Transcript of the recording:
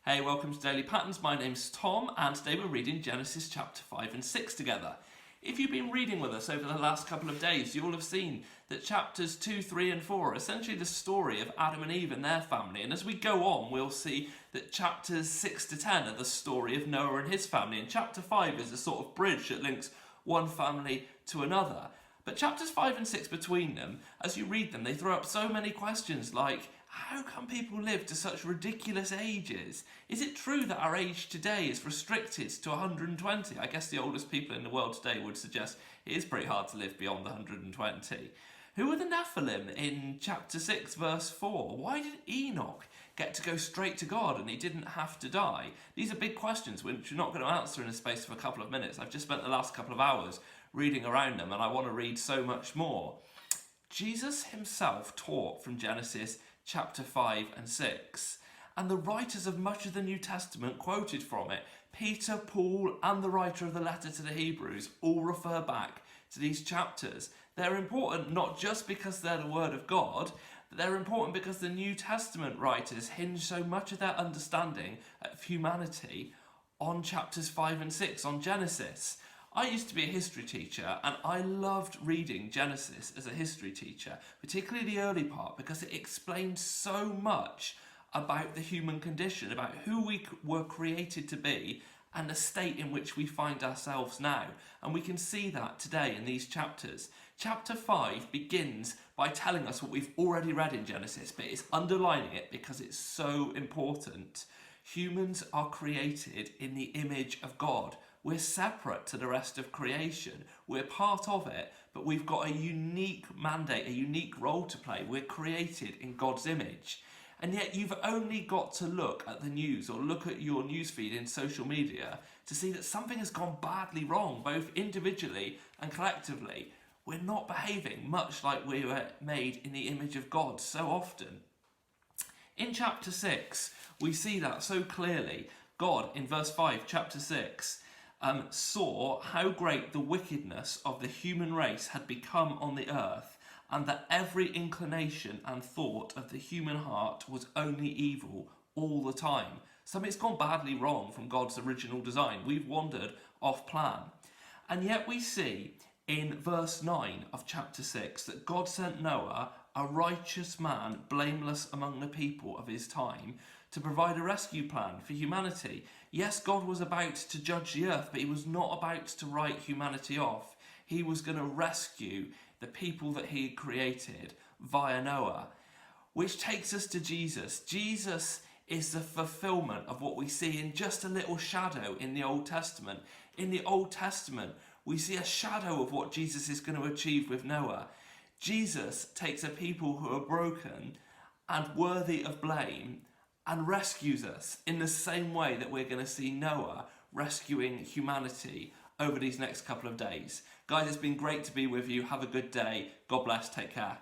Hey, welcome to Daily Patterns. My name's Tom, and today we're reading Genesis chapter 5 and 6 together. If you've been reading with us over the last couple of days, you'll have seen that chapters 2, 3 and 4 are essentially the story of Adam and Eve and their family. And as we go on, we'll see that chapters 6 to 10 are the story of Noah and his family. And chapter 5 is a sort of bridge that links one family to another. But chapters 5 and 6 between them, as you read them, they throw up so many questions like, how can people live to such ridiculous ages? Is it true that our age today is restricted to 120? I guess the oldest people in the world today would suggest it is pretty hard to live beyond 120. Who are the Nephilim in chapter 6 verse 4? Why did Enoch get to go straight to God and he didn't have to die? These are big questions which we're not going to answer in the space of a couple of minutes. I've just spent the last couple of hours reading around them and I want to read so much more. Jesus himself taught from Genesis chapter 5 and 6, and the writers of much of the New Testament quoted from it. Peter, Paul and the writer of the letter to the Hebrews all refer back to these chapters. They're important not just because they're the word of God, but they're important because the New Testament writers hinge so much of their understanding of humanity on chapters 5 and 6, on Genesis. I used to be a history teacher and I loved reading Genesis as a history teacher, particularly the early part, because it explained so much about the human condition, about who we were created to be and the state in which we find ourselves now. And we can see that today in these chapters. Chapter 5 begins by telling us what we've already read in Genesis, but it's underlining it because it's so important. Humans are created in the image of God. We're separate to the rest of creation. We're part of it, but we've got a unique mandate, a unique role to play. We're created in God's image. And yet you've only got to look at the news or look at your newsfeed in social media to see that something has gone badly wrong, both individually and collectively. We're not behaving much like we were made in the image of God so often. In chapter 6, we see that so clearly. God, in verse 5, chapter 6, saw how great the wickedness of the human race had become on the earth, and that every inclination and thought of the human heart was only evil all the time. Something's gone badly wrong from God's original design. We've wandered off plan. And yet we see in verse 9 of chapter 6 that God sent Noah, a righteous man, blameless among the people of his time, to provide a rescue plan for humanity. Yes, God was about to judge the earth, but he was not about to write humanity off. He was going to rescue the people that he had created via Noah. Which takes us to Jesus. Jesus is the fulfillment of what we see in just a little shadow in the Old Testament. In the Old Testament, we see a shadow of what Jesus is going to achieve with Noah. Jesus takes a people who are broken and worthy of blame and rescues us in the same way that we're going to see Noah rescuing humanity over these next couple of days. Guys, it's been great to be with you. Have a good day. God bless. Take care.